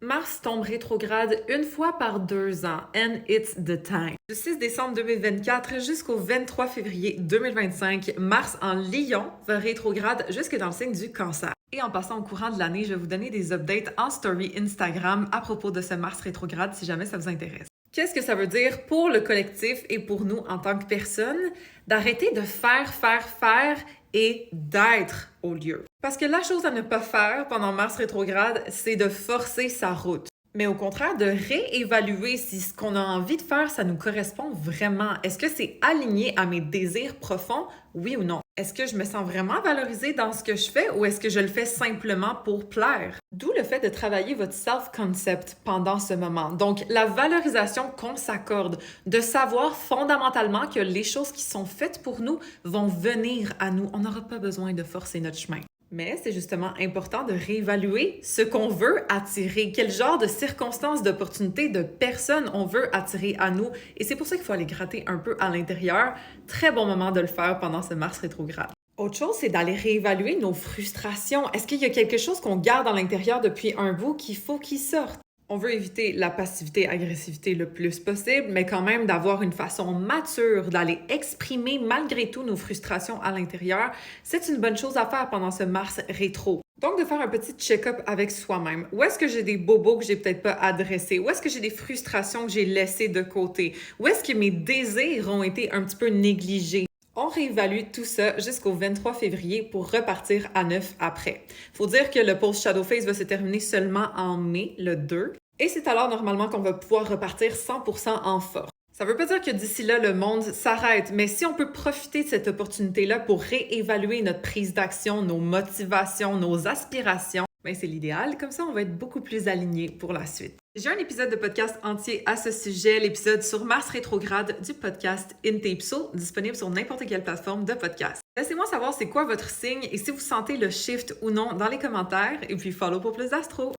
Mars tombe rétrograde une fois par 2 ans, and it's the time. Du 6 décembre 2024 jusqu'au 23 février 2025, Mars en Lion va rétrograde jusque dans le signe du Cancer. Et en passant au courant de l'année, je vais vous donner des updates en story Instagram à propos de ce Mars rétrograde si jamais ça vous intéresse. Qu'est-ce que ça veut dire pour le collectif et pour nous en tant que personne? D'arrêter de faire et d'être au lieu. Parce que la chose à ne pas faire pendant Mars rétrograde, c'est de forcer sa route. Mais au contraire, de réévaluer si ce qu'on a envie de faire, ça nous correspond vraiment. Est-ce que c'est aligné à mes désirs profonds, oui ou non? Est-ce que je me sens vraiment valorisée dans ce que je fais ou est-ce que je le fais simplement pour plaire? D'où le fait de travailler votre self-concept pendant ce moment. Donc, la valorisation qu'on s'accorde, de savoir fondamentalement que les choses qui sont faites pour nous vont venir à nous. On n'aura pas besoin de forcer notre chemin. Mais c'est justement important de réévaluer ce qu'on veut attirer, quel genre de circonstances, d'opportunités, de personnes on veut attirer à nous. Et c'est pour ça qu'il faut aller gratter un peu à l'intérieur. Très bon moment de le faire pendant ce Mars rétrograde. Autre chose, c'est d'aller réévaluer nos frustrations. Est-ce qu'il y a quelque chose qu'on garde à l'intérieur depuis un bout qu'il faut qu'il sorte? On veut éviter la passivité-agressivité le plus possible, mais quand même d'avoir une façon mature d'aller exprimer malgré tout nos frustrations à l'intérieur, c'est une bonne chose à faire pendant ce Mars rétro. Donc, de faire un petit check-up avec soi-même. Où est-ce que j'ai des bobos que j'ai peut-être pas adressés? Où est-ce que j'ai des frustrations que j'ai laissées de côté? Où est-ce que mes désirs ont été un petit peu négligés? On réévalue tout ça jusqu'au 23 février pour repartir à neuf après. Faut dire que le pause Shadow Phase va se terminer seulement en mai, le 2. Et c'est alors normalement qu'on va pouvoir repartir 100% en force. Ça veut pas dire que d'ici là, le monde s'arrête, mais si on peut profiter de cette opportunité-là pour réévaluer notre prise d'action, nos motivations, nos aspirations, ben c'est l'idéal. Comme ça, on va être beaucoup plus alignés pour la suite. J'ai un épisode de podcast entier à ce sujet, l'épisode sur Mars rétrograde du podcast InTapso, disponible sur n'importe quelle plateforme de podcast. Laissez-moi savoir c'est quoi votre signe et si vous sentez le shift ou non dans les commentaires, et puis follow pour plus d'astro!